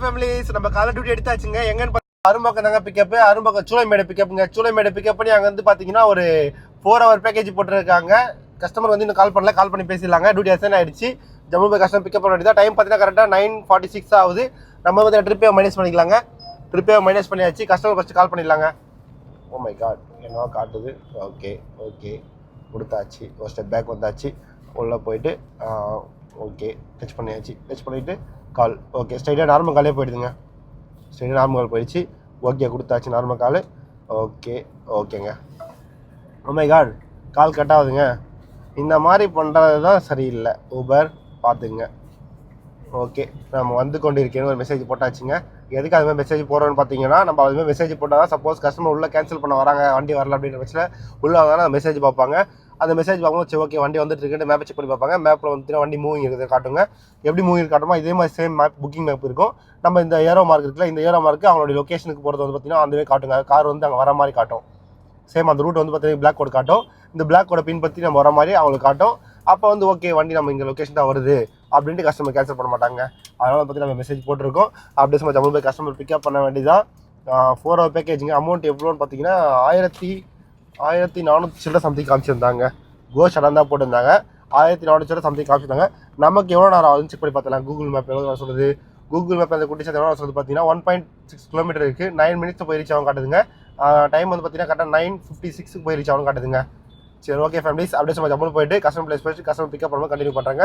Families நம்ம கால duty எடுத்தாச்சுங்க. எங்கன்னு அரும்பாக்கம் தாங்க பிக்கப். அரும்பாக்கம் சூளைமேடு பிக்கப்புங்க. சூளைமேடு பிக்கப் பண்ணி அங்கே வந்து பார்த்தீங்கன்னா ஒரு 4 hour பேக்கேஜ் போட்டுருக்காங்க. கஸ்டமர் வந்து இன்னும் கால் பண்ணல, கால் பண்ணி பேசிடலாங்க. டியூட்டி அசைன் ஆயிடுச்சு. ஜம்மு போய் கஸ்டமர் பிக்கப் பண்ண வேண்டியதான். டைம் பார்த்தீங்கன்னா கரெக்டாக 9:46 ஆகுது. நம்ம வந்து ட்ரிப்பே மைனஸ் பண்ணிக்கலாங்க. ட்ரிப்பே மைனஸ் பண்ணியாச்சு. கஸ்டமர் ஃபஸ்ட்டு கால் பண்ணிடலாங்க. ஓ மை காட், என்ன காட்டுது? ஓகே ஓகே கொடுத்தாச்சு. ஒரு ஸ்டெப் பேக் வந்தாச்சு. உள்ளே போயிட்டு ஓகே டச் பண்ணியாச்சு. டச் பண்ணிவிட்டு கால் ஓகே ஸ்ட்ரைட்டாக நார்மல் காலே போயிடுதுங்க. ஸ்ட்ரைட்டாக நார்மல் கால் போயிடுச்சு. ஓகே கொடுத்தாச்சு நார்மல் கால். ஓகே ஓகேங்க. Oh my god, call cut ஆகுதுங்க. இந்த மாதிரி பண்ணுறது தான் சரியில்லை. ஊபர் பார்த்துங்க. ஓகே நம்ம வந்து கொண்டு இருக்கேன்னு ஒரு மெசேஜ் போட்டாச்சுங்க. எதுக்கு அது மாதிரி மெசேஜ் போடுறோன்னு பார்த்தீங்கன்னா, நம்ம அதுமாதிரி மெசேஜ் போட்டால் தான் சப்போஸ் கஸ்டமர் உள்ளே கேன்சல் பண்ண வராங்க, வண்டி வரல அப்படின்ற பட்சத்தில் உள்ளே வந்தாலும் அந்த மெசேஜ் பார்ப்பாங்க. அந்த மெசேஜ் பார்க்கும்போது சரி ஓகே வண்டி வந்துட்டு இருக்குன்னு மேப் செக் பண்ணி பார்ப்பாங்க. மேப்பில் வந்துட்டு வண்டி மூவிங் இருக்குது காட்டுங்க. எப்படி மூவிங் காட்டுமோ இதே மாதிரி சேம் மேப் புக்கிங் மேப் இருக்கும். நம்ம இந்த ஏரோ மார்க் இருக்குல்ல, இந்த ஏரோ மார்க்கு அவங்களுடைய லொக்கேஷனுக்கு போகிறது வந்து பார்த்தீங்கன்னா அந்த வே காட்டுங்க. கார் வந்து அங்கே வர மாதிரி காட்டும். சேம் அந்த ரூட் வந்து பார்த்தீங்கன்னா பிளாக் கோட் காட்டும். இந்த பிளாக் கோடை பின்பற்றி நம்ம வர மாதிரி அவங்களுக்கு காட்டும். அப்போ வந்து ஓகே வண்டி நம்ம இங்கே லொக்கேஷன் தான் வருது அப்படின்ட்டு கஸ்டமர் கேன்சல் பண்ண மாட்டாங்க. அதனால் பற்றி நம்ம மெசேஜ் போட்டிருக்கோம். அப்படியே சும்மா ஜம்மு போய் கஸ்டமர் பிக்கப் பண்ண வேண்டியதான். 4 hour பேக்கேஜுங்க. அமௌண்ட் எவ்வளோன்னு பார்த்தீங்கன்னா 1400 சில்லற சம்திங் காமிச்சிருந்தாங்க. கோஷடம் தான் போட்டிருந்தாங்க. 1400 சில்லற சம்திங் காமிச்சிருந்தாங்க. நமக்கு எவ்வளோ நேரம் ஆகுதுன்னு செக் பண்ணி பார்த்தலாம். கூகுள் மேப் எவ்வளோ நேரம் சொல்லுது? கூகுள் மேப் அந்த குட்டி சார் எவ்வளோ சொல்லுது பார்த்தீங்கன்னா 1.6 கிலோமீட்டர் இருக்குது. 9 minutes போய் ரீச் ஆகும் காட்டுதுங்க. டைம் வந்து பார்த்தீங்கன்னா கரெக்டாக 9:56 போய் ரீச் ஆகும் காட்டுதுங்க. சரி ஓகே ஃபேமிலிஸ், அப்படியே சும்மா ஜம்மு போயிட்டு கஸ்டமர் பிளேஸ் போயிட்டு கஸ்டமர் பிக்கப் பண்ணும்போது கண்டினியூ பண்ணுறாங்க.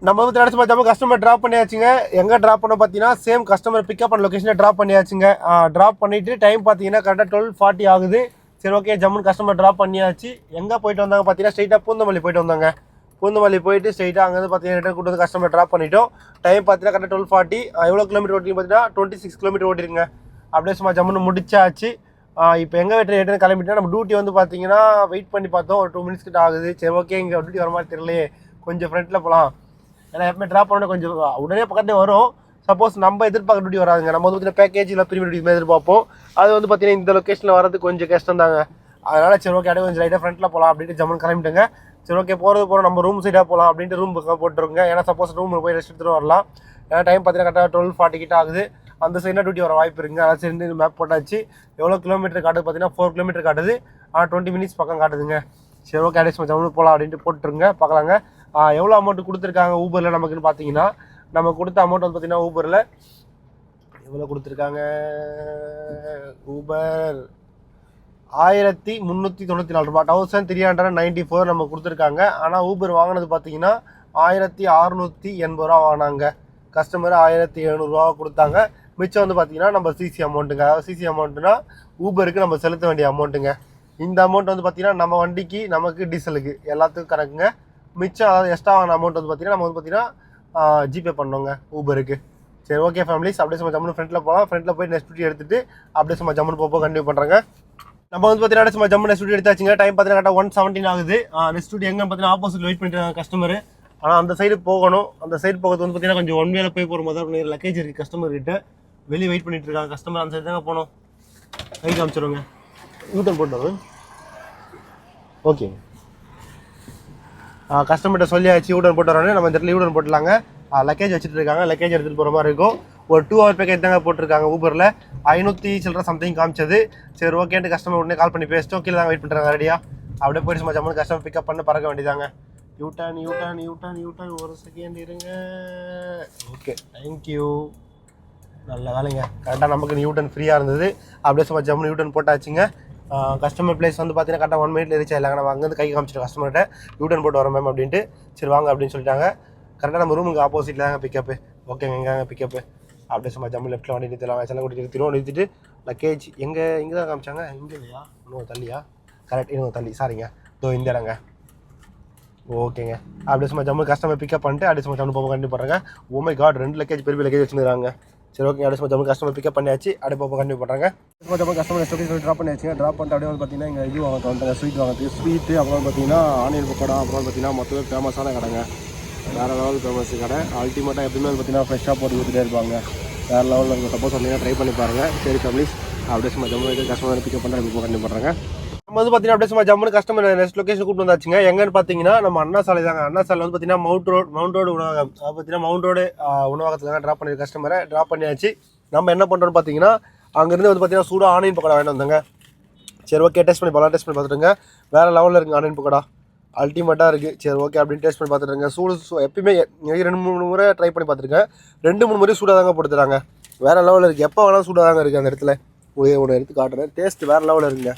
நம்ம வந்து நினச்சி ஜம்மு கஸ்டமர் ட்ராப் பண்ணியாச்சுங்க. எங்கே ட்ராப் பண்ண பார்த்தீங்கன்னா சேம் கஸ்டமர் பிக்கப் பண்ண லொக்கேஷனை ட்ராப் பண்ணியாச்சுங்க. ட்ராப் பண்ணிவிட்டு டைம் பார்த்தீங்கன்னா கரெக்டாக 12:40 ஆகுது. சரி ஓகே ஜம்மு கஸ்டமர் ட்ராப் பண்ணியாச்சு. எங்கே போயிட்டு வந்தாங்க பார்த்தீங்கன்னா ஸ்ட்ரைட்டாக பூந்தமல்லி போயிட்டு வந்தாங்க. பூந்தமல்லி போயிட்டு ஸ்ட்ரைட்டாக அங்கேருந்து பார்த்தீங்கன்னா ரிட்டர்ன் கூட்டு வந்து கஸ்டமர் ட்ராப் பண்ணிட்டோம். டைம் பார்த்தீங்கன்னா கரெக்டாக 12:40. எவ்வளோ கிலோமீட்டர் ஓட்டிங்க பார்த்தீங்கன்னா 26 கிலோமீட்டர் ஓட்டிருங்க. அப்படியே சும்மா ஜம்முன்னு முடிச்சாச்சு. இப்போ எங்கே ரிட்டர்ன் கிளம்பிட்டா நம்ம டியூட்டி வந்து பார்த்தீங்கன்னா வெயிட் பண்ணி பார்த்தோம். ஒரு 2 minutes கிட்ட ஆகுது. சரி ஓகே இங்கே டியூட்டி வர மாதிரி தெரியலையே, கொஞ்சம் ஃப்ரண்ட்டில் போகலாம். ஏன்னா எப்பவுமே ட்ராப் பண்ண கொஞ்சம் உடனே பக்கத்தே வரும். சப்போஸ் நம்ம எதிர்பார்க்க டியூட்டி வராதுங்க. நம்ம வந்து பார்த்தீங்கன்னா பேக்கேஜ் இல்லை ப்ரீமியம் டியூட்டி எதிர்பார்ப்போம். அது வந்து பார்த்தீங்கன்னா இந்த லொக்கேஷனில் வரது கொஞ்சம் கஷ்டம் தாங்க. அதனால் சரி ஓகே அப்படியே கொஞ்சம் லைட்டாக ஃப்ரண்ட்டில் போகலாம் அப்படின்ட்டு ஜம்முன்னு கிளம்பிட்டுங்க. சரி ஓகே போகிறோம் நம்ம ரூம் சைடாக போகலாம் அப்படின்ட்டு ரூம் போட்டுருங்க. ஏன்னா சப்போஸ் ரூமில் போய் ரெஸ்ட் எடுத்துகிட்டு வரலாம். ஏன்னா டைம் பார்த்தீங்கன்னா கரெக்டாக 12:40 கிட்ட ஆகுது. அந்த சைடாக டியூட்டி வர வாய்ப்பு இருக்குங்க. அதை சரி மேப் போட்டாச்சு. எவ்வளோ கிலோமீட்டர் காட்டுது பார்த்தீங்கன்னா 4 kilometer காட்டுது. 20 minutes பக்கம் காட்டுதுங்க. சரி ஓகே அடிச்சு ஜம்மு போகலாம் அப்படின்ட்டு போட்டுருங்க. பார்க்கலாங்க எவ்வளோ அமௌண்ட் கொடுத்துருக்காங்க ஊபரில் நமக்குன்னு பார்த்தீங்கன்னா. நம்ம கொடுத்த அமௌண்ட் வந்து பார்த்தீங்கன்னா ஊபரில் எவ்வளோ கொடுத்துருக்காங்க. ஊபர் 1394 ரூபா, 1394 நம்ம கொடுத்துருக்காங்க. ஆனால் ஊபர் வாங்கினது பார்த்தீங்கன்னா 1680 ரூபா வாங்கினாங்க. கஸ்டமர் 1700 ரூபா கொடுத்தாங்க. மிச்சம் வந்து பார்த்தீங்கன்னா நம்ம சிசி அமௌண்ட்டுங்க. அதாவது சிசி அமௌண்ட்டுனா ஊபருக்கு நம்ம செலுத்த வேண்டிய அமௌண்ட்டுங்க. இந்த அமௌண்ட் வந்து பார்த்தீங்கன்னா நம்ம வண்டிக்கு நமக்கு டீசலுக்கு எல்லாத்துக்கும் கணக்குங்க. மிச்சம் அதாவது எக்ஸ்ட்ரா ஆன அமௌண்ட் வந்து பார்த்தீங்கன்னா நம்ம வந்து பார்த்தீங்கன்னா ஜிபே பண்ணோங்க ஊபருக்கு. சரி ஓகே ஃபேமிலிஸ், அப்படியே சும்மா ஜம்முன்னு ஃப்ரண்ட்டில் போகலாம். ஃப்ரண்ட்டில் போய் நெக்ஸ்ட் டியூட்டி எடுத்துகிட்டு அப்படியே சும்மா ஜம்முன்னு போக கண்டினியூ பண்ணுறாங்க. நம்ம வந்து பார்த்தீங்கன்னா சும்மா ஜம்மு நெக்ஸ்ட் டியூட்டி எடுத்தாச்சுங்க. டைம் பார்த்தீங்கன்னா கரெக்டாக 1:17 ஆகுது. நெக்ஸ்ட் டியூட்டி எங்கன்னு பார்த்தீங்கன்னா ஆப்போசிட் வெயிட் பண்ணிட்டு இருக்காங்க கஸ்டமர். ஆனால் அந்த சைடு போகணும். அந்த சைடு போகிறது வந்து பார்த்தீங்கன்னா கொஞ்சம் ஒன் வேலை போய் போகிற மாதிரி லக்கேஜ் இருக்குது கஸ்டமர் கிட்ட. வெளியே வெயிட் பண்ணிட்டு இருக்காங்க கஸ்டமர். அந்த சைடு தாங்க போகணும். கை காமிச்சிடுங்க. யூட்டன் போட்டு ஓகே கஸ்டமர்கிட்ட சொல்லியாச்சு யூட்டன் போட்டு வரோன்னு. நம்ம இந்த இடத்துல யூட்டன் போட்டுலாங்க. லக்கேஜ் வச்சுட்டு இருக்காங்க. லக்கேஜ் எடுத்துகிட்டு போகிற மாதிரி இருக்கும். ஒரு 2 hour பேக்கேஜ் தாங்க போட்டிருக்காங்க ஊபரில். 500 சில்லற சம்திங் காமிச்சது. சரி ஓகேன்ட்டு கஸ்டமர் உடனே கால் பண்ணி பேசிட்டோம். கீழே தாங்க வெயிட் பண்ணுறாங்க ரெடியாக. அப்படியே போயிட்டு சும்மா ஜம்மு கஸ்டமர் பிக்கப் பண்ணி பறக்க வேண்டியதாங்க. யூட்டன் ஒரு செகண்ட் இருங்க. Okay thank you. நல்ல வேலைங்க. கரெக்டாக நமக்கு யூட்டன் ஃப்ரீயாக இருந்தது. அப்படியே சும்மா ஜம்மு யூட்டன் போட்டாச்சுங்க. கஸ்டமர் பிளேஸ் வந்து பார்த்தீங்கன்னா கரெக்டாக 1 minute ரீச் ஆகிடலாங்க. நம்ம அங்கேருந்து கை காமிச்சிட்டு கஸ்டமர்கிட்ட யூட்டன் போட்டு வரோம் மேம் அப்படின்ட்டு. சரி வாங்க அப்படின்னு சொல்லிட்டாங்க. கரெக்டாக நம்ம ரூமுக்கு ஆப்போசிட்டில் தாங்க பிக்கப்பு. ஓகேங்க எங்கே பிக்கப்பு. அப்படியே சும்மா ஜம்மு லெஃப்ட்டில் வண்டி நிறுத்தலாம். செல்ல கூட்டி நிறுத்திட்டு லக்கேஜ் இங்கே தான் காமிச்சாங்க. இங்கே இல்லையா, இன்னும் தள்ளியா? கரெக்ட் இன்னும் தள்ளி, சாரிங்க. இந்த இடங்க. ஓகேங்க. அப்படியே சும்மா ஜம்மு கஸ்டமர் பிக்கப் பண்ணிட்டு அப்படியே சும்மா ஜம்மு போக கண்டிப்பாக பண்ணுறாங்க. ஓ மை காட், 2 லக்கேஜ் பெரிய லக்கேஜ் வச்சுருக்காங்க. சரி ஓகே அப்படியே சும்மா ஜம்மு கஸ்டமர் பிக்கப் பண்ணியாச்சு. அப்படியே போக கண்டிப்பாக பண்ணுறாங்க. சும்மா கஸ்டமர் சொல்லி ட்ராப் பண்ணியாச்சுங்க. ட்ராப் பண்ணிட்டு அப்படியே வந்து பார்த்தீங்கன்னா இங்கே இது வாங்க வந்துட்டாங்க. ஸ்வீட் வாங்குறது. ஸ்வீட்டு அப்புறம் பார்த்தீங்கன்னா ஆனியன் பக்கோடா. அப்புறம் பார்த்தீங்கன்னா மொத்தமே ஃபேமஸான கடைங்க. வேறு லெவல் ஃபேமஸ் கடை. அல்டிமேட்டாக எப்பவுமே வந்து பார்த்தீங்கன்னா ஃப்ரெஷ்ஷாக போட்டு கொடுத்துட்டே இருப்பாங்க. வேறு லெவலில் இருக்கும். சப்போஸ் வந்தீங்கன்னா ட்ரை பண்ணி பாருங்கள். சரி ஃபேமிலிஸ், அப்படியே சும்மா ஜம்மு கஸ்டமர் பிக்கப் பண்ணுறாங்க. இப்போ கண்டிப்பாக பண்ணுறாங்க. நம்ம வந்து பார்த்தீங்கன்னா அப்படியே சும்மா ஜம்முன்னு கஸ்டமர் நெக்ஸ்ட் லொக்கேஷன் கூப்பிட்டு வந்தாச்சுங்க. எங்கன்னு பார்த்தீங்கன்னா நம்ம அண்ணா சாலை தாங்க. அண்ணா சாலை வந்து பார்த்தீங்கன்னா மவுண்ட் ரோடு உணவகம். அது பார்த்தீங்கன்னா மவுண்ட் ரோடு உணவகத்தில் தான் ட்ராப் பண்ணி கஸ்டமரை ட்ராப் பண்ணியாச்சு. நம்ம என்ன பண்ணுறோம்னு பார்த்தீங்கன்னா அங்கேருந்து வந்து பார்த்தீங்கன்னா சூடாக ஆனியன் பக்கோடா வாங்கிட்டு வந்தாங்க. சரி ஓகே டேஸ்ட் பண்ணி பார்த்துட்டுங்க. வேறு லெவலில் இருக்குங்க ஆனியன் பக்கோடா, அல்டிமேட்டாக இருக்குது. சரி ஓகே அப்படின்னு டேஸ்ட் பண்ணி பார்த்துட்டுங்க. எப்பயுமே 2-3 முறை ட்ரை பண்ணி பார்த்துருக்கேன். 2-3 முறை சூடாக தாங்க போட்டுறாங்க. வேறு லெவலில் இருக்குது. எப்போ வேணாலும் சூடாக தாங்க இருக்குது. அந்த இடத்துல ஒன்று எடுத்து காட்டுறேன். டேஸ்ட் வேறு லெவலில் இருக்குங்க.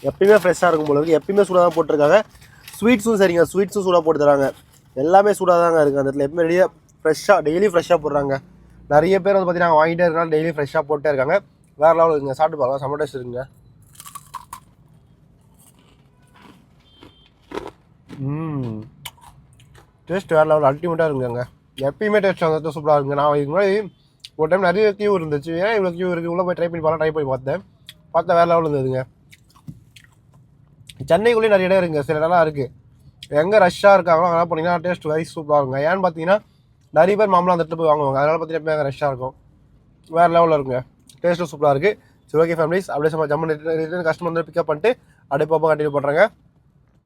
எப்பயுமே ஃப்ரெஷ்ஷாக இருக்கும் போல இருக்குது. எப்பயுமே சூடாக தான் போட்டிருக்காங்க. ஸ்வீட்ஸும் சரிங்க, ஸ்வீட்ஸும் சூடாக போட்டு தராங்க. எல்லாமே சூடாக தாங்க இருக்குது. அந்த இடத்துல எப்பவுமே ரெடியாக ஃப்ரெஷ்ஷாக டெய்லி ஃப்ரெஷ்ஷாக போடுறாங்க. நிறைய பேர் வந்து பார்த்தீங்கன்னா வாங்கிட்டே இருக்காங்க, டெய்லி ஃப்ரெஷ்ஷாக போட்டே இருக்காங்க. வேறு லெவலில் இருக்குங்க. சாப்பிட்டு பாருங்க, செம்ம டேஸ்ட் இருக்குங்க. டேஸ்ட் வேறு லெவல் அல்டிமேட்டாக இருக்குங்க. எப்பயுமே டேஸ்ட் வந்து சூப்பராக இருக்குங்க. நான் இதுக்கு முன்னாடி ஒரு டைம் நிறைய கியூ இருந்துச்சு. ஏன் இவ்வளோ கியூ இருக்குது, உள்ளே போய் ட்ரை பண்ணி பார்த்தேன் வேறு லெவலில் இருந்ததுங்க. சென்னைக்குள்ளேயும் நிறைய இடம் இருக்குங்க, சில இடம்லாம் இருக்குது. எங்கே ரஷ்ஷாக இருக்காங்களோ அங்கே போனீங்கன்னா டேஸ்ட் வைஸ் சூப்பராக இருக்குங்க. ஏன்னு பார்த்தீங்கன்னா நிறைய பேர் மாம்பழம் அந்த இடத்துல போய் வாங்குவாங்க. அதனால் பார்த்தீங்கன்னா எங்கே ரஷ்ஷாக இருக்கும், வேறு லெவலில் இருக்குங்க. டேஸ்ட்டும் சூப்பராக இருக்குது. சரி ஓகே ஃபேமிலிஸ், அப்படியே சும்மா ஜம்மு ரிட்டன் கஸ்டமர் வந்து பிக்கப் பண்ணிட்டு அப்படியே போக கண்டினியூ பண்ணுறாங்க.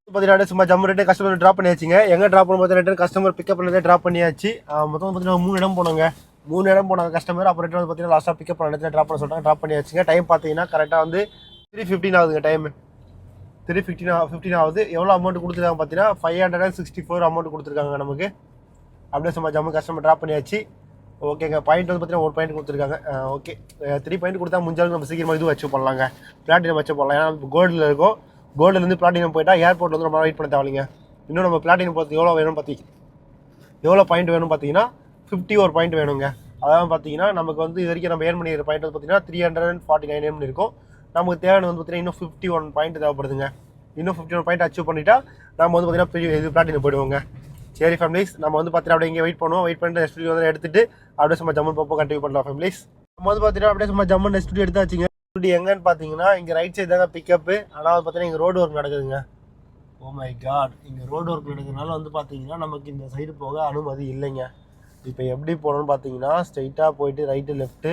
பார்த்தீங்கன்னா சும்மா ஜம்மு ரிட்டன் கஸ்டமர் ட்ராப் பண்ணியாச்சுங்க. எங்கே ட்ராப் பண்ணும் பார்த்தீங்கன்னா ரிட்டன் கஸ்டமர் பிக்கப் பண்ணதே ட்ராப் பண்ணியாச்சு. மொத்தம் பார்த்தீங்கன்னா 3 இடம் போனாங்க. 3 இடம் போனாங்க கஸ்டமர். அப்புறம் ரிட்டன் வந்து பார்த்தீங்கன்னா லாஸ்ட்டாக பிக்கப் பண்ண இடத்துல ட்ராப் பண்ண சொல்லிட்டாங்க. ட்ராப் பண்ணியாச்சுங்க. டைம் பார்த்தீங்கன்னா கரெக்டாக வந்து 3:15 ஆகுதுங்க. டைம் 3:15 ஆகுது. எவ்வளோ அமௌண்ட் கொடுத்துருக்காங்க பார்த்தீங்கன்னா 564 அமௌண்ட் கொடுத்துருக்காங்க நமக்கு. அப்படியே சும்மா ஜம்மு கஸ்டமர் ட்ராப் பண்ணியாச்சு. ஓகேங்க. பாயிண்ட் வந்து பார்த்தீங்கன்னா 1 பாயிண்ட் கொடுத்துருக்காங்க. ஓகே 3 பாயிண்ட் கொடுத்தா முடிஞ்சாலும் நம்ம சீக்கிரமாக இது வச்சு பண்ணலாங்க, பிளாட்டினம் வச்சு பண்ணலாம். ஏன்னா நம்ம கோல்டில் இருக்கும். கோல்டுலேருந்து பிளாட்டினம் போயிட்டால் ஏர்போர்ட்டில் வந்து நம்ம வெயிட் பண்ண தேவையில்லைங்க. இன்னும் நம்ம பிளாட்டினம் பார்த்து எவ்வளோ வேணும் எவ்வளோ பாயிண்ட் வேணும் பார்த்தீங்கன்னா 51 பாயிண்ட் வேணுங்க. அதாவது பார்த்தீங்கன்னா நமக்கு வந்து இது வரைக்கும் நம்ம ஏர்ன் பண்ணிக்கிற பாயிண்ட் வந்து பார்த்தீங்கன்னா 349 ஏர்ன் இருக்கும். நமக்கு தேவையான வந்து பார்த்தீங்கன்னா இன்னும் 51 பாயிண்ட் தேவைப்படுதுங்க. இன்னும் 51 பாயிண்ட் அச்சீவ் பண்ணிட்டா நம்ம வந்து பார்த்தீங்கன்னா பெரிய இது பிளாட்டினம் போயிடுவோங்க. சரி ஃபேமிலிஸ், நம்ம வந்து பார்த்தீங்கன்னா அப்படியே இங்கே வெயிட் பண்ணுவோம். வெயிட் பண்ணிட்டு நெக்ஸ்ட் வீடியோ வந்து எடுத்துட்டு அப்படியே சும்மா ஜம்மன் போப்போ கண்டினியூ பண்ணலாம் ஃபேமிலிஸ். நம்ம வந்து பார்த்தீங்கன்னா அப்படியே சும்மா ஜம்மன் நெக்ஸ்ட் வீடியோ எடுத்தாச்சுங்க. எங்கன்னு பார்த்தீங்கன்னா இங்கே ரைட் சைடு தாங்க பிக்கப்பு. ஆனால் வந்து பார்த்தீங்கன்னா இங்கே ரோடு ஒர்க் நடக்குதுங்க. ஓ மை காட், இங்கே ரோடு ஒர்க் நடக்கிறதுனால வந்து பார்த்தீங்கன்னா நமக்கு இந்த சைடு போக அனுமதி இல்லைங்க. இப்போ எப்படி போகணும்னு பார்த்தீங்கன்னா ஸ்ட்ரைட்டாக போயிட்டு ரைட்டு லெஃப்ட்டு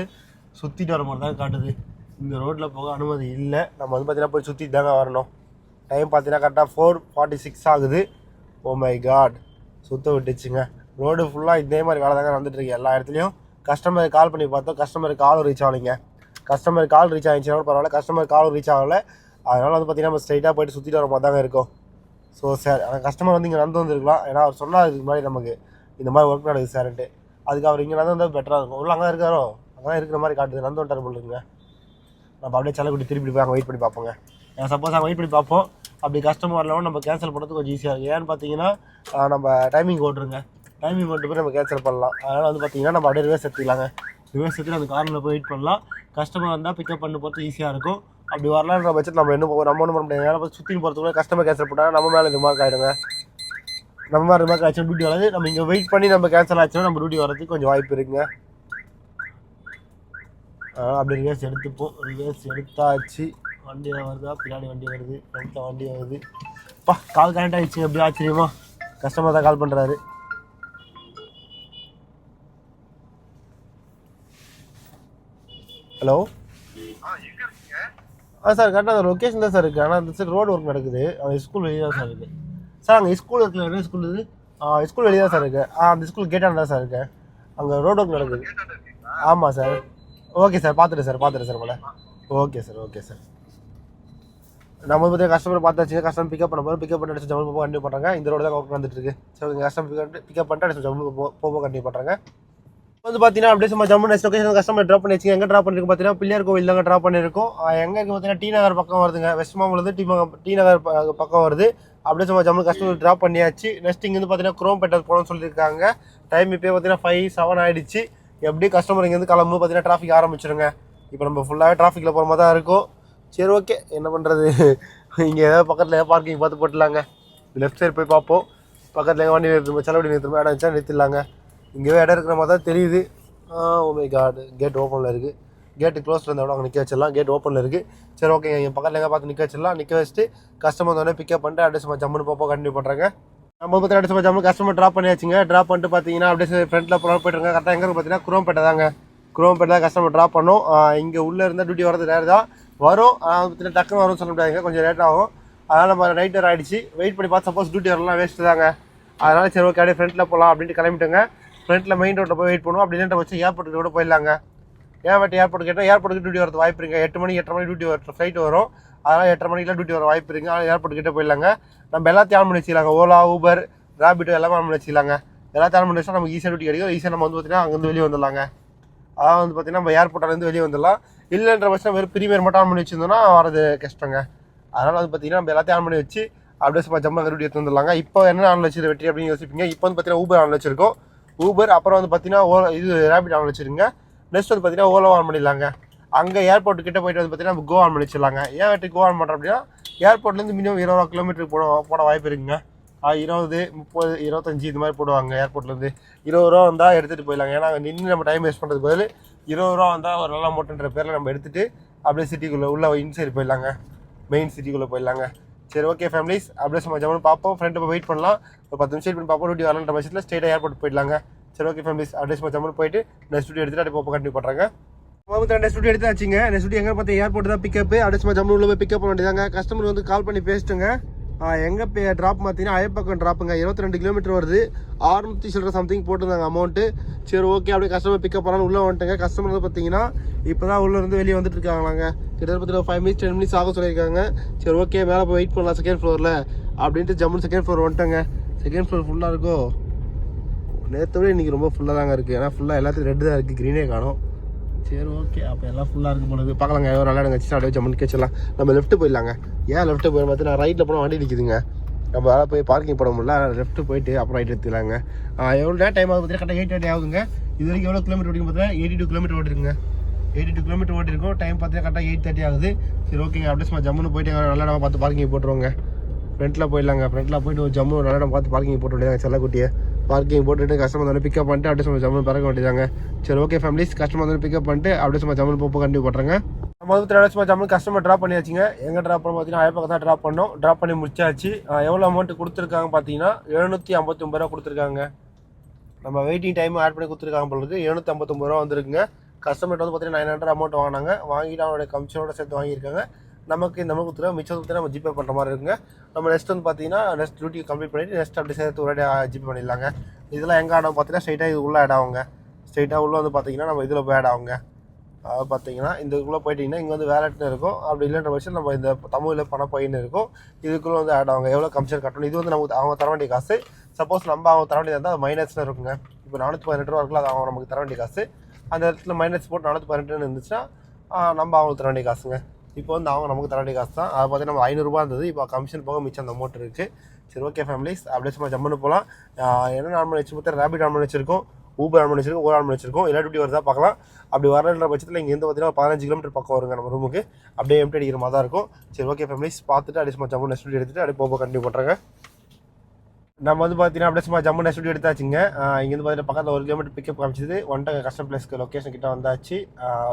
சுற்றிட்டு வர மாதிரி தான் காட்டுது. இந்த ரோட்டில் போக அனுமதி இல்லை. நம்ம வந்து பார்த்தீங்கன்னா போய் சுற்றிட்டு தாங்க வரணும். டைம் பார்த்தீங்கன்னா கரெக்டாக 4:46 ஆகுது. ஓ மை காட், சுற்ற விட்டுச்சுங்க. ரோடு ஃபுல்லாக இதே மாதிரி வேலை தாங்க வந்துட்டுருக்கு எல்லா இடத்துலையும். கஸ்டமருக்கு கால் பண்ணி பார்த்தோம், கஸ்டமருக்கு காலும் ரீச் ஆகலைங்க. கஸ்டமர் கால் ரீச் ஆகிடுச்சுனாலும் பரவாயில்ல, கஸ்டமர் காலும் ரீச் ஆகலை. அதனால் வந்து பார்த்தீங்கன்னா நம்ம ஸ்ட்ரைட்டாக போய்ட்டு சுற்றிட்டு வர மாதிரி தாங்க இருக்கும். ஸோ சார் அந்த கஸ்டமர் வந்து இங்கே நடந்து வந்துருக்கலாம். ஏன்னா அவர் சொன்னால் இதுக்கு மாதிரி நமக்கு இந்த மாதிரி ஒர்க் நடக்குது சார்ன்ட்டு. அதுக்கு அவர் இங்கே நடந்து வந்தால் பெட்டராக இருக்கும். உள்ள அங்கே இருக்காரோ, அங்கே இருக்கிற மாதிரி காட்டுது, நடந்து வந்துட்டார் போலுங்க. நம்ம அப்படியே செல்லக்குட்டி திருப்பி போய் அங்கே வெயிட் பண்ணி பார்ப்போங்க. சப்போஸ் அங்கே வெயிட் பண்ணி பார்ப்போம். அப்படி கஸ்டமர் வரலாம் நம்ம கேன்சல் பண்ணுறது கொஞ்சம் ஈஸியாக இருக்குது. ஏன்னு பார்த்தீங்கன்னா நம்ம டைமிங் ஓட்டுருங்க, டைமிங் ஓட்டு போய் நம்ம கேன்சல் பண்ணலாம். அதனால் வந்து பார்த்தீங்கன்னா நம்ம அப்படியே ரிவர்ஸ் எடுத்துக்கலாங்க. ரிவர்ஸ் எடுத்து அந்த காரில் போய் வெயிட் பண்ணலாம். கஸ்டமர் வந்தால் பிக்கப் பண்ணி போகிறது ஈஸியாக இருக்கும். அப்படி வரலான்ற பட்சத்தில் நம்ம ஒன்றும் பண்ண முடியாது. ஏன்னா சுற்றி போகிறதுக்குள்ள கஸ்டமர் கேன்சல் பண்ணால் நம்ம மேலே ரிமார்க் ஆகிடுங்க. நம்ம மேலே ரிமார்க் ஆச்சுன்னா டியூட்டி வராது. நம்ம இங்கே வெயிட் பண்ணி நம்ம கேன்சல் ஆச்சுன்னா நம்ம டியூட்டி வரதுக்கு கொஞ்சம் வாய்ப்பு இருக்குங்க. அப்படி ரிவர்ஸ் எடுத்துப்போம். ரிவர்ஸ் எடுத்தாச்சு. வண்டி வருதா, பின்னாடி வண்டி வருது, ஃப்ரண்ட்டில் வண்டி வருது. கால் கனெக்ட் ஆகிடுச்சு. எப்படி ஆச்சரியமா, கஸ்டமர் தான் கால் பண்ணுறாரு. ஹலோ சார், கரெக்டாக அந்த லொக்கேஷன் தான் சார் இருக்குது. ஆனால் அந்த சைடு ரோடு ஒர்க் நடக்குது. அந்த ஸ்கூல் வெளியே தான் சார் இருக்குது. சார் அங்கே ஸ்கூல் இருக்குல்ல, என்ன ஸ்கூல் இது? ஸ்கூல் வெளியே தான் சார் இருக்குது. அந்த ஸ்கூல் கேட்டாண்ட தான் சார் இருக்குது. அங்கே ரோடு ஒர்க் நடக்குது. ஆமாம் சார். ஓகே சார், பார்த்துட்டு சார் போல. Okay sir. நம்ம வந்து கஸ்டமர் பார்த்தாச்சு. கஸ்டமர் பிக்கப் பண்ண போகிறோம். பிக்கப் பண்ணி ஜம்மு போக கண்டினியூ பண்ணுறாங்க. இந்த ரோடு தான் ஒர்க் வந்துட்டு இருக்கு. ஸோ கஸ்டமர் பிக்கப் பண்ணிட்டு ஜம்மு போக கண்டினியூ பண்ணுறாங்க. வந்து பார்த்தீங்கன்னா அப்படியே சும்மா Jammu next location customer drop பண்ணி வச்சுங்க. எங்கே ட்ராப் பண்ணிருக்கோம் பார்த்தீங்கன்னா பிள்ளையார் கோவில் தாங்க ட்ராப் பண்ணியிருக்கோம். எங்கே இருக்குது பார்த்தீங்கன்னா டி நகர் பக்கம் வருதுங்க. வெஸ்ட் மாம்பலந்து டி நகர் பக்கம் வருது. அப்படியே சும்மா ஜம்மு கஸ்டமர் ட்ராப் பண்ணியாச்சு. நெக்ஸ்ட் இங்கே வந்து பார்த்தீங்கன்னா குரோம்பேட்டை போகணும்னு சொல்லியிருக்காங்க. டைம் இப்போ பார்த்தீங்கன்னா 5:07 ஆகிடுச்சு. எப்படி கஸ்டமர் இங்கேருந்து கிளம்பும் பார்த்தீங்கன்னா டிராஃபிக் ஆரம்பிச்சிருங்க. இப்போ நம்ம ஃபுல்லாகவே டிராஃபிக்கில் போகிற மாதிரி தான் இருக்கும். சரி ஓகே, என்ன பண்ணுறது, இங்கே ஏதாவது பக்கத்தில் ஏதாவது பார்க்கிங் பார்த்து போட்டுலாங்க. லெஃப்ட் சைடு போய் பார்ப்போம். பக்கத்தில் எங்கள் வண்டி நிறுத்தும், செலவடி நிறுத்தும், இடம் வச்சா நிறுத்திடலாங்க. இங்கேயே இடம் இருக்கிற மாதிரி தான் தெரியுது. ஓ மை காட், கேட் ஓப்பனில் இருக்குது. கேட்டு க்ளோஸில் இருந்தால் அங்கே நிற்க வச்சிடலாம். கேட் ஓப்பனில் இருக்குது. சரி ஓகே, எங்கள் பக்கத்தில் எங்கே பார்த்து நிற்க வச்சிடலாம். நிற்க வச்சுட்டு கஸ்டமர் வந்தோடனே பிக்கப் பண்ணிட்டு அப்படியே சும்மா ஜம்முன்னு போப்போ கண்டினியூ பண்ணுறாங்க. நம்ம பற்றி அப்படியே சும்மா ஜம்மு கஸ்டமர் ட்ராப் பண்ணியாச்சுங்க. ட்ராப் பண்ணிட்டு பார்த்தீங்கன்னா அப்படியே ஃப்ரண்ட்டில் போயிட்டுருங்க. கரெக்டாக எங்கே பார்த்தீங்கன்னா குரோம்பேட்டை தாங்க. குரோம்பேட்டை தான் கஸ்டமர் ட்ராப் பண்ணோம். இங்கே உள்ளே இருந்தால் டியூட்டி வரது ரேர் தான். வரும். ஆனால் டக்குன்னு வரும்னு சொல்ல முடியாதுங்க, கொஞ்சம் லேட் ஆகும். அதனால் நம்ம நைட் வர ஆகிடுச்சு. வெயிட் பண்ணி பார்த்து சப்போஸ் டியூட்டி வரலாம் வேஸ்ட்டு தாங்க. அதனால் சரி ஓகே அப்படியே ஃப்ரண்ட்டில் போகலாம் அப்படின்ட்டு கிளம்பிட்டுங்க. ஃப்ரண்ட்டில் மெயின் ரோட்டில் போய் வெயிட் பண்ணுவோம். அப்படி இல்லைன்ற பட்சம் ஏர்போர்ட்டுக்கு கூட போயிடலாங்க. ஏர்போர்ட் கேட்டால் ஏர்போர்ட்டுக்கு டியூட்டி வரது வாய்ப்பு இருங்க. 8 மணி 8:30 மணி டியூட்டி வர ஃப்ளைட் வரும். அதனால் 8:30 மணிக்கெலாம் டியூட்டி வர வாய்ப்பு இருக்குங்க. அதனால் ஏர்போர்ட் கிட்டே போயிடலாங்க. நம்ம எல்லாத்தையும் ஆன் பண்ணி வச்சுக்கலாங்க. ஓலா, ஊபர், ராபிடோ எல்லாமே ஆன் பண்ணி வச்சுக்கலாங்க. எல்லாத்தையும் ஆன் பண்ணி வச்சா நமக்கு ஈஸியாக டியூட்டி கிடைக்கும். ஈஸியாக நம்ம வந்து பார்த்தீங்கன்னா அங்கேருந்து வெளியே வந்துடலாங்க. அதாவது வந்து பார்த்தீங்கன்னா நம்ம ஏர்போர்ட்டிலேருந்து வெளியே வந்துடலாம். இல்லைன்ற பட்சம் வெறும் ப்ரீமியர் மட்டும் ஆன் பண்ணி வச்சுருந்தோம்னா வரது கஷ்டங்க. அதனால் வந்து பார்த்தீங்கன்னா நம்ம எல்லாத்தையும் ஆன் பண்ணி வச்சு அப்படியே சும்மா ஜம்மா டியூட்டி எடுத்து வந்துடலாங்க. இப்போ என்ன ஆன் வச்சு வெற்றி அப்படின்னு யோசிப்பீங்க. இப்போ வந்து பார்த்தீங்கன்னா ஊபர் ஆன் வச்சிருக்கோம். ஊபர் அப்புறம் வந்து பார்த்தீங்கன்னா இது ரேபிட் ஆன் வச்சுருங்க. நெக்ஸ்ட் வந்து பார்த்தீங்கன்னா ஓலோ ஆன் பண்ணிடலாங்க. அங்கே ஏர்போர்ட் கிட்ட போயிட்டு வந்து பார்த்தீங்கன்னா நம்ம கோ ஆன் பண்ணி வச்சிடலாங்க. ஏன் வெட்டி கோ ஆன் பண்ணுறோம் அப்படின்னா ஏர்போர்ட்லேருந்து மினிமம் 20 கிலோமீட்டருக்கு போட வாய்ப்பு இருக்குங்க. 20, 30, 25 இது மாதிரி போடுவாங்க. ஏர்போர்ட்லேருந்து 20 ரூபா வந்தால் எடுத்துகிட்டு போயிடலாங்க. ஏன்னா அங்கே நின்று நம்ம டைம் வேஸ்ட் பண்ணுறது பதில் 20 ரூபா வந்தால் ஒரு நல்ல அமௌண்ட்டுன்ற பேரில் நம்ம எடுத்துகிட்டு அப்படியே சிட்டிக்குள்ளே உள்ள இன்சைடு போயிடலாங்க. மெயின் சிட்டிக்குள்ளே போயிடலாங்க. சரி ஓகே ஃபேமிலிஸ், அப்படியே சும்மா ஜம்முன்னு பார்ப்போம். ஃப்ரெண்டு போய் வெயிட் பண்ணலாம். ஒரு 10 நிமிஷம் பண்ணி பார்ப்போம். டியூட்டி வரலான்ற பட்சத்தில் ஸ்ட்ரெயிட்டாக ஏர்போர்ட் போயிடலாங்க. சரி ஓகே ஃபேமிலிஸ், அப்படியே சும்மா ஜம்முன்னு போயிட்டு நெக்ஸ்ட் டியூட்டி எடுத்துகிட்டு அப்படியே போக கண்டிப்பாக பண்ணுறாங்க. நெக்ஸ்ட் டியூட்டி எடுத்து வச்சுங்க. நெக்ஸ்ட் டியூட்டி எங்கே பார்த்தா ஏர்போர்ட் தான் பிக்கப். அப்படியே சும்மா ஜம்முன்னு உள்ள போய் பிக்கப் பண்ண வேண்டியதாங்க. கஸ்டமர் வந்து கால் பண்ணி பேசிட்டுங்க. எங்கே ட்ராப் பார்த்தீங்கன்னா அயப்பக்கம் ட்ராப்புங்க. 22 கிலோமீட்டர் வருது. 600 சில்லற சம்திங் போட்டுருந்தாங்க அமௌண்ட்டு. சரி ஓகே அப்படியே கஸ்டமர் பிக்கப் பண்ணாலும் உள்ளே வந்துட்டுங்க. கஸ்டமர் வந்து பார்த்தீங்கன்னா இப்போ தான் உள்ளேருந்து வெளியே வந்துட்டு இருக்காங்களாங்க. கிட்டத்தட்ட 5 மினிட்ஸ் 10 மினிட்ஸ் ஆக சொல்லியிருக்காங்க. சரி ஓகே மேலே போய் வெயிட் பண்ணலாம் செகண்ட் ஃப்ளோரில் அப்படின்ட்டு ஜம்முன்னு செகண்ட் ஃப்ளோர் வந்துட்டேங்க. செகண்ட் ஃப்ளோர் ஃபுல்லாக இருக்கும். நேற்று விட இன்றைக்கி ரொம்ப ஃபுல்லாக தாங்க இருக்குது. ஏன்னா ஃபுல்லாக எல்லாத்துக்கும் ரெட்டு தான் இருக்குது, க்ரீனே காணும். சரி ஓகே அப்போ எல்லாம் ஃபுல்லாக இருக்கும் பொழுது பார்க்கலாங்க. எவ்வளோ நல்லா இடங்க வச்சு அப்படியே ஜம்முன்னு கேச்சிடலாம். நம்ம லெஃப்ட்டு போயிடலாங்க. ஏன் லெஃப்ட்டு போய் பார்த்தீங்கன்னா ரைட்டில் போனால் வண்டி நிற்குதுங்க. நம்ம வேலை போய் பார்க்கிங் போட முடியல. லெஃப்ட்டு போயிட்டு அப்புறம் ரைட் எடுத்துக்கலாங்க. எவ்வளோ நேரம் டைம் ஆகுது பார்த்தீங்கன்னா கரெக்டாக 8:30 ஆகுதுங்க. இது வரைக்கும் எவ்வளோ கிலோமீட்டர் ஓடிங்க பார்த்தீங்கன்னா 82 கிலோமீட்டர் ஓட்டிருக்குங்க. 82 கிலோமீட்டர் ஓட்டிருக்கோம். டைம் பார்த்தீங்கன்னா கரெக்டாக 8:30 ஆகுது. சரி ஓகேங்க அப்படியே சும்மா ஜம்முன்னு போயிட்டு நல்ல இடம் பார்த்து பார்க்கிங் போட்டுருவோங்க. ஃப்ரண்ட்டில் போயிடலாங்க. ஃப்ரண்ட்டில் போயிட்டு ஒரு ஜம்மு நல்ல இடம் பார்த்து பார்க்கிங் போட்டு வேண்டியதாங்க. செல்லக்குட்டியை பார்க்கிங் போட்டுட்டு கஸ்டமர் வந்து பிக்கப் பண்ணிட்டு அப்படியே சும்மா ஜம்மு பறக்க வேண்டியதாங்க. சரி ஓகே ஃபேமிலிஸ், கஸ்டமர் வந்து பிக்கப் பண்ணிட்டு அப்படியே சும்மா ஜம்மு போக கண்டிப்பாக பண்ணுறேங்க. நம்ம வந்து சும்மா ஜம்மு கஸ்டமர் ட்ராப் பண்ணியாச்சுங்க. எங்கே ட்ராப் பண்ண பார்த்தீங்கன்னா அயப்பக்கம் தான் ட்ராப் பண்ணோம். ட்ராப் பண்ணி முடிச்சாச்சு. எவ்வளோ அமௌண்ட் கொடுத்துருக்காங்க பார்த்தீங்கன்னா 759 ரூபா கொடுத்துருக்காங்க. நம்ம வெயிட்டிங் டைம் ஆட் பண்ணி கொடுத்துருக்காங்க பொழுது 759 ரூபா வந்துருக்குங்க. கஸ்டமர்கிட்ட வந்து பார்த்தீங்கன்னா 900 அமௌண்ட் வாங்கினாங்க. வாங்கிட்டு அவனுடைய கமிஷனோட சேர்த்து வாங்கியிருக்காங்க. நமக்கு இந்த மாதிரி கொடுத்துருவோம். மிச்சம் கொடுத்து நம்ம ஜிபே பண்ணுற மாதிரி இருக்குங்க. நம்ம நெக்ஸ்ட் வந்து பார்த்தீங்கன்னா நெக்ஸ்ட் டியூட்டி கம்ப்ளீட் பண்ணிவிட்டு நெக்ஸ்ட் அப்படி சேர்த்து ஒரே ஜிபே பண்ணிடலாங்க. இதெல்லாம் எங்கே ஆடும் பார்த்தீங்கன்னா ஸ்ட்ரைட்டாக இது உள்ளே ஆட் ஆகுங்க. ஸ்ட்ரைட்டாக உள்ளே வந்து பார்த்தீங்கன்னா நம்ம இதில் போய் ஆட் ஆகுங்க. அதாவது பார்த்தீங்கன்னா இதுக்குள்ளே போயிட்டிங்கன்னா இங்கே வந்து வேலட்னு இருக்கும். அப்படி இல்லைன்ற பட்சம் நம்ம இந்த தமிழில் பணம் பையன்னு இருக்கும். இதுக்குள்ளே வந்து ஆட் ஆகுங்க. எவ்வளோ கமிஷன் கட்டணும் இது வந்து நமக்கு அவங்க தர வேண்டிய காசு. சப்போஸ் நம்ம அவங்க தர வேண்டியதாக இருந்தால் அது மைனஸ்னு இருக்குங்க. இப்போ 418 ரூபா இருக்குல்ல, அது அவங்க நமக்கு தர வேண்டிய காசு. அந்த இடத்துல மைனஸ் போட்டு 418 இருந்துச்சுன்னா நம்ம அவங்களுக்கு தர வேண்டிய காசுங்க. இப்போ வந்து அவங்க நமக்கு தர வேண்டிய காசு தான். அதை பார்த்தீங்கன்னா நம்ம 500 ரூபா இருந்தது. இப்போ கமிஷன் போக மிச்சம் அந்த அமௌண்ட் இருக்குது. சரி ஓகே ஃபேமிலிஸ், அப்படியே சும்மா ஜம்முன்னு போகலாம். என்ன நார்மல் வச்சு பார்த்தா ரேபிட் ஆன் பண்ணி வச்சிருக்கோம், ஊபர் ஆன் பண்ணி வச்சிருக்கோம், ஓலா ஆன் பண்ணி வச்சிருக்கோம். எல்லா டியூட்டி வருதா பார்க்கலாம். அப்படி வரன்ற பட்சத்தில் இங்கேருந்து பார்த்தீங்கன்னா 15 கிலோமீட்டர் பக்கம் வருங்க நம்ம ரூமுக்கு. அப்படியே எம்டி அடிக்கிற மாதிரி தான் இருக்கும். சரி ஓகே ஃபேமிலிஸ், பார்த்துட்டு அப்படியே சும்மா ஜம்மு நெக்ஸ்ட் டியூட்டி எடுத்துகிட்டு அப்படியே போக கண்டினியூ பண்ணுறாங்க. நம்ம வந்து பார்த்தீங்கன்னா அப்படியே சும்மா ஜம்மு நெக்ஸ்ட் டியூட்டி எடுத்தாச்சுங்க. இங்கேருந்து பார்த்தீங்கன்னா பக்கத்தில் 1 கிலோமீட்டர் பிக்கப் காமிச்சிது. வந்துட்டு கஸ்டம் பிளேஸ்க்கு லொக்கேஷன் கிட்ட வந்தாச்சு.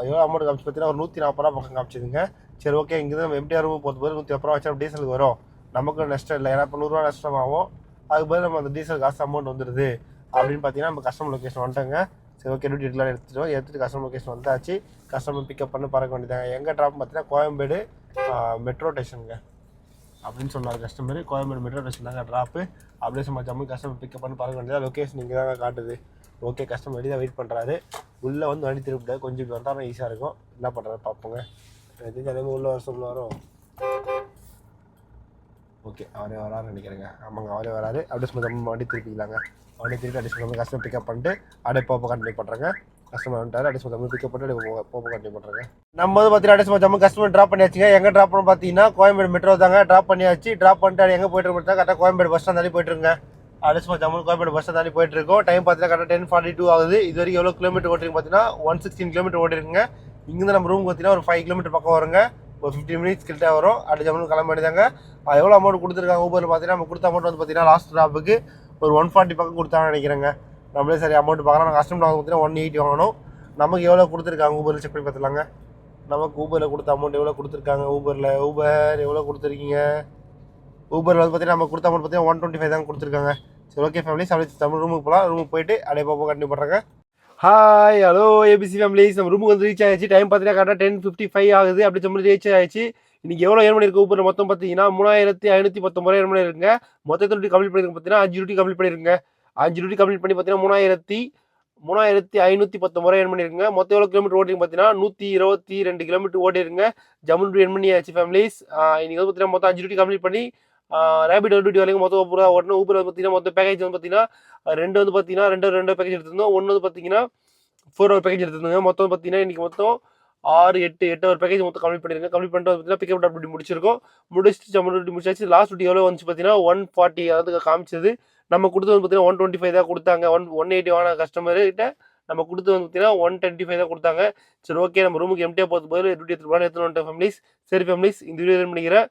எவ்வளோ அமௌண்ட் காமிச்சு பார்த்தீங்கன்னா ஒரு 140 ரூபா பக்கம் காமிச்சிதுங்க. சரி ஓகே, இங்கேருந்து நம்ம எம்டிஆர் ரூம் போகிறது போது 150 ரூபா வச்சா டீசலுக்கு வரும். நமக்கு நஷ்டம் இல்லை. ஏன்னா இப்போ 100 ரூபா நஷ்டம் ஆகும். அதுக்கு பதில் நம்ம அந்த டீசல் காசு அமௌண்ட் வந்துடுது அப்படின்னு பார்த்தீங்கன்னா நம்ம கஸ்டமர் லொக்கேஷன் வந்துட்டாங்க. சரி ஓகே, டியூட்டி எடுக்கலாம் எடுத்துகிட்டு கஸ்டமர் லொக்கேஷன் வந்தாச்சு. கஸ்டமர் பிக்கப் பண்ணி பறக்க வேண்டியதாங்க. எங்கே ட்ராப் பார்த்தீங்கன்னா கோயம்பேடு மெட்ரோ ஸ்டேஷனுங்க அப்படின்னு சொன்னார் கஸ்டமர். கோயம்பேடு மெட்ரோ ஸ்டேஷன் தாங்க ட்ராப்பு. அப்படியே சும்மா ஜம்மு கஸ்டமர் பிக்கப் பண்ணி பறக்க வேண்டியதா. லொக்கேஷன் இங்கே தாங்க காட்டுது. ஓகே, கஸ்டமர் வெளியே தான் வெயிட் பண்ணுறாரு. உள்ளே வந்து வண்டி திருப்பிட்டாரு. கொஞ்சம் இப்படி வந்தாலும் ஈஸியாக இருக்கும். என்ன பண்ணுறாரு பார்ப்போங்க. தெரிஞ்ச அதே மாதிரி உள்ள வர சொல்லுவாரோ. ஓகே, அவரே வராருன்னு நினைக்கிறேங்க. ஆமாங்க, அவரே வராரு. அப்படியே சும்மா ஜம்மு வண்டி திருப்பிக்கலாங்க. வண்டி திருப்பி அப்படியே சும்மா கஸ்டமர் பிக்கப் பண்ணிட்டு அப்படியே போக கண்டினியூ பண்ணுறாங்க. கஸ்டமர் வந்துட்டாரு. அப்படியே சும்மா ஜம்மு பிக்கப் பண்ணிட்டு அப்படியே போக கண்டினியூ பண்ணுறாங்க. நம்ம வந்து பார்த்தீங்கன்னா அப்படியே சும்மா ஜம்மு கஸ்டமர் ட்ராப் பண்ணியாச்சுங்க. எங்கே ட்ராப் பண்ணணும் பார்த்தீங்கன்னா கோயம்பேடு மெட்ரோ தாங்க. ட்ராப் பண்ணியாச்சு. ட்ராப் பண்ணிட்டு அது எங்கே போய்ட்டு இருக்கோம் கரெக்டாக கோயம்பேடு பஸ் ஸ்டாண்ட் தாண்டி போய்ட்டுருங்க. அப்படியே சும்மா ஜம்மு கோயம்பேடு பஸ் ஸ்டாண்ட் தாண்டி போயிட்டுருக்கோம். டைம் பார்த்தீங்கன்னா கரெக்டாக 10:42 ஆகுது. இது வரைக்கும் எவ்வளோ கிலோமீட்டர் ஓட்டிருக்கு பார்த்தீங்கன்னா 116 கிலோமீட்டர் ஓட்டிருக்குங்க. இங்கேருந்து நம்ம ரூம் பார்த்தீங்கன்னா ஒரு 5 கிலோமீட்டர் பக்கம் வருங்க. ஒரு 15 மினிட்ஸ் கிட்ட வரும். அப்படி ஜம்மு கிளம்ப வேண்டியதாங்க. எவ்வளோ அமௌண்ட் கொடுத்துருக்காங்க ஊபரில் பார்த்தீங்கன்னா நம்ம கொடுத்த அமௌண்ட் வந்து பார்த்தீங்கன்னா லாஸ்ட் ட்ராப்புக்கு ஒரு 140 பக்கம் கொடுத்தாங்கன்னு நினைக்கிறேங்க. நம்மளே சரி அமௌண்ட் பார்க்கலாம். கஸ்டமர் வந்து பார்த்தீங்கன்னா 180 வாங்கணும். நமக்கு எவ்வளோ கொடுத்துருக்காங்க ஊபரில் செக் பண்ணி பார்த்துலாங்க. நமக்கு ஊபரில் கொடுத்த அமௌண்ட் எவ்வளோ கொடுத்துருக்காங்க. ஊபர் எவ்வளோ கொடுத்துருக்கீங்க. ஊபரில் வந்து பார்த்தீங்கன்னா நம்ம கொடுத்த அமௌண்ட் பார்த்தீங்கன்னா 125 தாங்க கொடுத்துருக்காங்க. சரி ஓகே ஃபேமிலிஸ், அப்படியே தமிழ் ரூமுக்கு போகலாம். ரூமுக்கு போயிட்டு அப்படியே போக கண்டினியூ பண்ணுறாங்க. Hi hello ABC families. நம்ம ரூமுக்கு வந்து ரீச் ஆயிடுச்சு. டைம் பார்த்தீங்கன்னா கரெக்டாக 10:55 ஆகுது. அப்படி சொல்லி ரீச் ஆயிடுச்சு. இன்னைக்கு எவ்வளோ ஏர்ன் பண்ணியிருக்கு ஊபர் மொத்தம் பார்த்தீங்கன்னா 3519 ஏர்ன் பண்ணியிருக்குங்க. மொத்த டியூட்டி கம்ப்ளீட் பண்ணியிருக்கு பார்த்தீங்கன்னா 5 டியூட்டி கம்ப்ளீட் பண்ணியிருக்குங்க. 5 டியூட்டி கம்ப்ளீட் பண்ணி பார்த்தீங்கன்னா 3519 ஏர்ன் பண்ணியிருக்குங்க. மொத்தம் எவ்வளோ கிலோமீட்டர் ஓட்டிங்க பார்த்தீங்கன்னா 122 கிலோமீட்டர் ஓட்டிருங்க. ஜம்மு ஏர்ன் பண்ணியாச்சு ஃபேமிலிஸ். இன்னைக்கு வந்து பார்த்தீங்கன்னா மொத்தம் 5 டியூட்டி கம்ப்ளீட் பண்ணி ரேபிட் டியூட்டி வரைக்கும் மொத்தம் ஊபர் ஓட்டணும். ஊபர் பார்த்தீங்கன்னா மொத்தம் பேக்கேஜ் வந்து பார்த்தீங்கன்னா ரெண்டு பார்த்தீங்கன்னா ரெண்டு பேக்கேஜ் எடுத்திருந்தோம். ஒன்று வந்து பார்த்தீங்கன்னா 4 ஹவர் பேக்கேஜ் எடுத்துருந்தாங்க. மொத்தம் பார்த்தீங்கன்னா இன்னைக்கு மொத்தம் 8 ஹவர் பேக்கேஜ் மொத்தம் கம்ப்ளீட் பண்ணிருங்க. கம்ப்ளீட் பண்ணிட்டு பார்த்தீங்கன்னா பிக்கப் ட்ராப் டியூட்டி முடிச்சிருக்கோம். முடிச்சுட்டு ஜம்மு டியூட்டி முடிச்சாச்சு. லாஸ்ட் டியூட்டி எவ்வளோ வந்துச்சு பார்த்தீங்கன்னா 140 அதாவது காமிச்சது. நம்ம கொடுத்து வந்து பார்த்தீங்கன்னா 125 தான் கொடுத்தாங்க. 180 வாங்கின கஸ்டமர் கிட்ட நம்ம கொடுத்து வந்து பார்த்தீங்கன்னா 125 தான் கொடுத்தாங்க. சரி ஓகே, நம்ம ரூமுக்கு எம்டியாக போகிறது போது டியூட்டி எடுத்துட்டு வந்துட்டோம் ஃபேமிலிஸ். சரி ஃபேமிலிஸ், இந்த வீடியோ பண்ணிக்கிறேன்.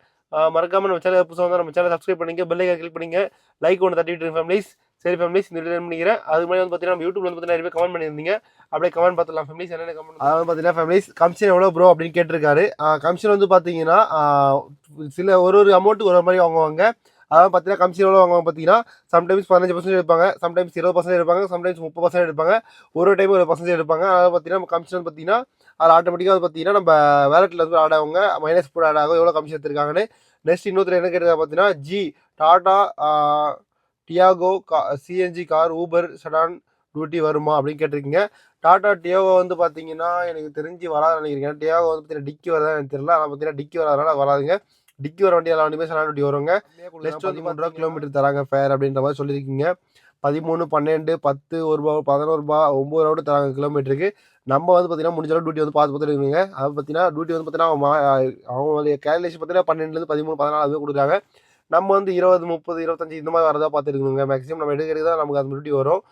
மறக்காம நம்ம சேனல் புதுசாக வந்து நம்ம சேனல் சப்ஸ்கிரைப் பண்ணிங்க, பெல் ஐக்கான் கிளிக் பண்ணிங்க, லைக் ஒன்று தட்டிட்டு இருக்கு ஃபேமிலிஸ். சரி ஃபேமிலிஸ், இந்த வீடியோ பண்ணிக்கிறேன். அது மாதிரி வந்து பார்த்தீங்கன்னா நம்ம யூடியூப்ல வந்து பார்த்தீங்கன்னா நிறைய கமெண்ட் பண்ணியிருந்தீங்க. அப்படியே கமெண்ட் பார்த்துலாம் ஃபேமிலிஸ். என்னென்ன கமெண்ட் அதாவது பார்த்தீங்கன்னா ஃபேமிலிஸ், கமிஷன் எவ்வளோ ப்ரோ அப்படின்னு கேட்டிருக்காரு. கமிஷன் வந்து பார்த்தீங்கன்னா சில ஒரு அமௌண்ட் ஒரு மாதிரி வாங்குவாங்க. அதாவது பார்த்தீங்கன்னா கமிஷன் எவ்வளோ வாங்குவாங்க பார்த்தீங்கன்னா சம்டைம்ஸ் 15% எடுப்பாங்க, சம்டைம்ஸ் 20% எடுப்பாங்க, சம்டைம்ஸ் 30% எடுப்பாங்க, ஒரு டைம் 1% எடுப்பாங்க. அதாவது பார்த்தீங்கன்னா கமிஷன் பார்த்தீங்கன்னா அது ஆட்டோமேட்டிக்காக வந்து பார்த்தீங்கன்னா நம்ம வேலெட்டில் வந்து ஆட் ஆகுங்க, மைனஸ் போட ஆட் ஆகும் எவ்வளோ கமிஷன் எடுத்திருக்காங்கன்னு. நெக்ஸ்ட் இன்னொருத்தர் என்ன கேட்டிருக்காங்க பார்த்தீங்கன்னா Tata Tiago CNG car Uber sedan duty வருமா அப்படின்னு கேட்டிருக்கீங்க. டாடா டியாகோ வந்து பார்த்தீங்கன்னா எனக்கு தெரிஞ்சு வராதுன்னு நினைக்கிறேன். டியாகோ வந்து பார்த்தீங்கன்னா டிக்கி வரதா எனக்கு தெரியல. ஆனால் பார்த்தீங்கன்னா டிக்கி வராதனால வராதுங்க. டிக்கி வர வண்டி எல்லாம் வண்டியுமே செடான் டியூட்டி வருவாங்க. நெக்ஸ்ட் வந்து 13 கிலோமீட்டர் தராங்க ஃபேர் அப்படின்ற மாதிரி சொல்லியிருக்கீங்க. 13, 12, 10, 1 ரூபா, 11 ரூபா, 9 ரூபா தராங்க கிலோமீட்டருக்கு. நம்ம வந்து பார்த்தீங்கன்னா முடிஞ்ச அளவு டியூட்டி வந்து பார்த்து இருக்குங்க. அது பார்த்தீங்கன்னா டியூட்டி வந்து பார்த்தீங்கன்னா அவங்க கேல்குலேஷன் பார்த்தீங்கன்னா 12, 13, 14 கொடுக்குறாங்க. நம்ம வந்து 20, 30, 25 இந்த மாதிரி வரதா பார்த்துருக்கோங்க. மேக்ஸிமம் நம்ம எடுக்கிறது தான் நமக்கு அது டியூட்டி வரும்.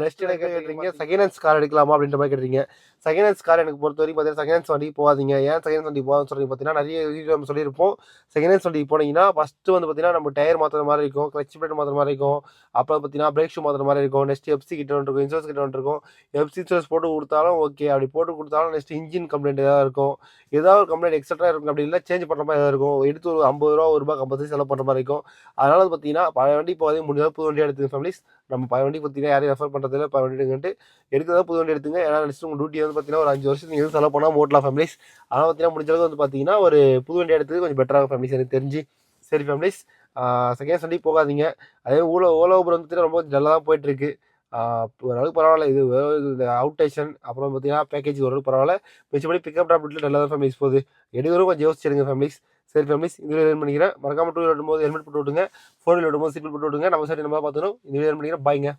நெக்ஸ்ட் என்ன கேட்குறீங்க, செகண்ட் ஹேண்ட்ஸ் கார் எடுக்கலாமா அப்படின்ற மாதிரி கேட்டுறீங்க. செகண்ட் ஹேண்ட்ஸ் கார் எனக்கு பொறுத்த வரைக்கும் பார்த்தீங்கன்னா செகண்ட் ஹேண்ட்ஸ் வண்டிக்கு போகாதீங்க. ஏன் செகண்ட் ஹேண்ட்ஸ் வண்டி போகாதுன்னு சொல்லி பார்த்தீங்கன்னா நிறைய வீடியோ நம்ம சொல்லியிருப்போம். செகண்ட் ஹேண்ட்ஸ் வண்டிக்கு போனீங்கன்னா ஃபஸ்ட்டு வந்து பார்த்தீங்கன்னா நம்ம டயர் மாற்றுற மாதிரி இருக்கும், கிளச் பிளேட் மாற்றுற மாதிரி இருக்கும், அப்புறம் பார்த்தீங்கன்னா பிரேக் ஷூ மாற்றுற மாதிரி இருக்கும். நெக்ஸ்ட் எஃப்சி கிட்ட ஒன்று இருக்கும், இன்சூரன்ஸ் கிட்ட ஒன்று இருக்கும். எஃப்சி இன்சூரன்ஸ் போட்டு கொடுத்தாலும் ஓகே, அப்படி போட்டு கொடுத்தாலும் நெக்ஸ்ட் இன்ஜின் கம்ப்ளைண்ட் ஏதாவது இருக்கும், ஏதாவது ஒரு கம்ப்ளைண்ட் எக்ஸட்ரா இருக்கும். அப்படி இல்லை சேஞ்ச் பண்ணுற மாதிரி ஏதாவது இருக்கும், எடுத்து ஒரு 50 ரூபா, 1 ரூபா கம்பல்சரி செலவு பண்ணுற மாதிரி இருக்கும். அதனால பார்த்தீங்கன்னா பழைய வண்டி போகாதே, முடிஞ்சால் புது வண்டி எடுத்துங்க ஃபேமிலிஸ். நம்ம பழைய வண்டி பார்த்தீங்கன்னா யாரையும் ரெஃபர் பண்ணுறதில்ல, பழைய வண்டி எடுத்துட்டு எடுக்கிறதா புது வண்டி எடுத்துங்க. ஏன்னா நெக்ஸ்ட் உங்கள் டியூட்டி வந்து பார்த்தீங்கன்னா ஒரு 5 வருஷம் நீங்கள் செலவு பண்ணால் ஓட்டலாம் ஃபேமிலிஸ். அதனால் பார்த்தீங்கன்னா முடிஞ்ச அளவுக்கு வந்து பார்த்தீங்கன்னா ஒரு புது வண்டி எடுத்தது கொஞ்சம் பெட்டராக ஃபேமிலிஸ் எனக்கு தெரிஞ்சு. சரி ஃபேமிலிஸ், செகண்ட் வண்டி போகாதீங்க. அதே ஓலா ஊபர் வந்து ரொம்ப நல்லா தான் போயிட்டுருக்கு. ஓரளவுக்கு பரவாயில்ல. இது அவுட் ஸ்டேஷன் அப்புறம் பார்த்தீங்கன்னா பேக்கேஜ் ஓரளவுக்கு பரவாயில்ல. மிச்சப்படி பிக்கப் ட்ராப் வீட்டில் நல்லா தான் ஃபேமிலிஸ் போகுது. எடுக்கிறோம் கொஞ்சம் யோசிச்சிருங்க ஃபேமிலிஸ். சரி ஃபேமிலிஸ், இந்த வீடியோ பண்ணிக்கிறேன். மறக்காம 2 வீலர் ஓட்டும்போது ஹெல்மெட் போட்டு விட்டுங்க, 4 வீலர் ஓட்டும்போது சீட் பெல்ட் போட்டு விட்டுங்க. நம்ம சரி நம்ம பார்த்துக்கணும். இந்த வீடியோ பண்ணிக்கிறேன். பாய்ங்க.